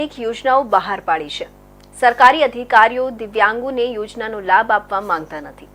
એક યોજનાઓ બહાર પાડી છે। સરકારી અધિકારીઓ દિવ્યાંગોને યોજનાનો લાભ આપવા માંગતા નથી।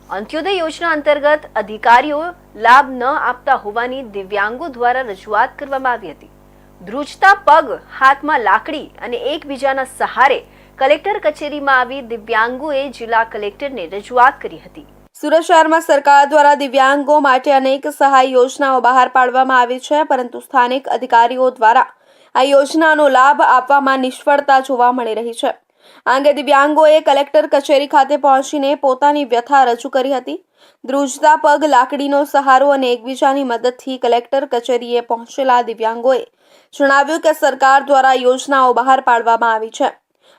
અંત્યોદય યોજના અંતર્ગત અધિકારીઓ લાભ ન આપતા હોવાની દિવ્યાંગો દ્વારા રજૂઆત કરવામાં આવી હતી। ધ્રુજતા પગ, હાથમાં લાકડી અને એકબીજાના સહારે કલેક્ટર કચેરીમાં આવી દિવ્યાંગોએ જિલ્લા કલેક્ટરને રજૂઆત કરી હતી। સુરત શહેરમાં સરકાર દ્વારા દિવ્યાંગો માટે અનેક સહાય યોજનાઓ બહાર પાડવામાં આવી છે, પરંતુ સ્થાનિક અધિકારીઓ દ્વારા આ યોજનાનો લાભ આપવામાં નિષ્ફળતા જોવા મળી રહી છે। આ અંગે દિવ્યાંગોએ કલેક્ટર કચેરી ખાતે પહોંચીને પોતાની વ્યથા રજૂ કરી હતી। ધ્રુજતા પગ, લાકડીનો સહારો અને એકબીજાની મદદથી કલેક્ટર કચેરીએ પહોંચેલા દિવ્યાંગોએ જણાવ્યું કે સરકાર દ્વારા યોજનાઓ બહાર પાડવામાં આવી છે,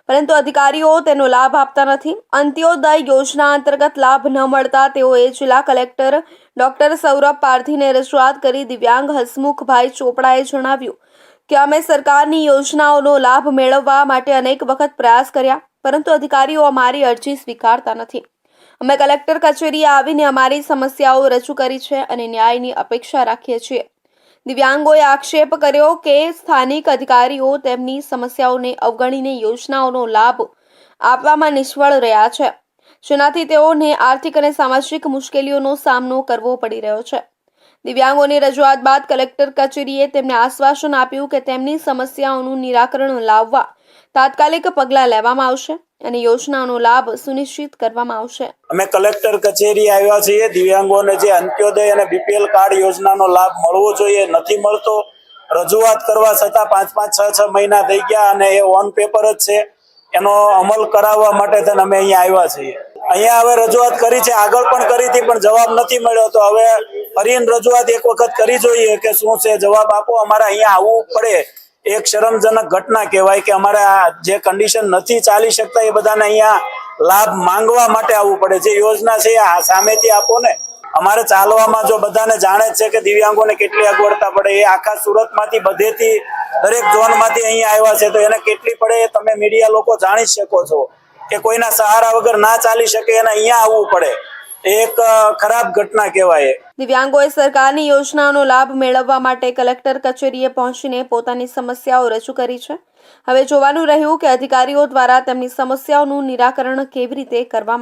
પરંતુ અધિકારીઓ તેનો લાભ આપતા નથી। અંત્યોદય યોજના અંતર્ગત લાભ ન મળતા તેઓએ જિલ્લા કલેક્ટર ડોક્ટર સૌરભ પારધીને રજૂઆત કરી। દિવ્યાંગ હસમુખભાઈ ચોપડાએ જણાવ્યું કે અમે સરકારની યોજનાઓનો લાભ મેળવવા માટે અનેક વખત પ્રયાસ કર્યા, પરંતુ અધિકારીઓ અમારી અરજી સ્વીકારતા નથી। અમે કલેક્ટર કચેરીએ આવીને અમારી સમસ્યાઓ રજૂ કરી છે અને ન્યાયની અપેક્ષા રાખીએ છીએ। દિવ્યાંગોએ આક્ષેપ કર્યો કે સ્થાનિક અધિકારીઓ તેમની સમસ્યાઓને અવગણીને યોજનાઓનો લાભ આપવામાં નિષ્ફળ રહ્યા છે, જેનાથી તેઓને આર્થિક અને સામાજિક મુશ્કેલીઓનો સામનો કરવો પડી રહ્યો છે। દિવ્યાંગોની રજૂઆત બાદ કલેક્ટર કચેરીએ તેમને આશ્વાસન આપ્યું કે તેમની સમસ્યાઓનું નિરાકરણ લાવવા તાત્કાલિક પગલાં લેવામાં આવશે અને યોજનાનો લાભ સુનિશ્ચિત કરવામાં આવશે। અમે કલેક્ટર કચેરી આવ્યા છીએ। દિવ્યાંગોને જે અંત્યોદય અને બીપીએલ કાર્ડ યોજનાનો લાભ મળવો જોઈએ નથી મળતો। રજૂઆત કરવા છતાં 5-5, 6-6 મહિના થઈ ગયા અને એ ઓન પેપર જ છે। એનો અમલ કરાવવા માટે અમે અહીંયા આવ્યા છીએ। અહીંયા હવે રજૂઆત કરી છે, આગળ પણ કરી હતી, પણ જવાબ નથી મળ્યો। તો હવે ફરીને રજૂઆત એક વખત કરી જોઈએ કે શું છે, જવાબ આપો। અમારે અહીંયા આવવું પડે એક શરમજનક ઘટના કહેવાય કે અમારે આ જે કન્ડિશન નથી ચાલી શકતા એ બધાને અહીંયા લાભ માંગવા માટે આવવું પડે। જે યોજના છે આ સામેથી આપો ને। અમારે ચાલવામાં જો બધાને જાણે જ છે કે દિવ્યાંગોને કેટલી અગવડતા પડે। એ આખા સુરતમાંથી બધેથી દરેક ઝોનમાંથી અહીંયા આવ્યા છે, તો એને કેટલી પડે એ તમે મીડિયા લોકો જાણી શકો છો કે કોઈના સહારા વગર ના ચાલી શકે, એને અહીંયા આવવું પડે। એક ખરાબ ઘટના કહેવાય। દિવ્યાંગોએ સરકારની યોજનાઓનો લાભ મેળવવા માટે કલેક્ટર કચેરીએ પહોંચીને પોતાની સમસ્યાઓ રજૂ કરી છે। હવે જોવાનું રહ્યું કે અધિકારીઓ દ્વારા તેમની સમસ્યાઓનું નિરાકરણ કેવી રીતે કરવામાં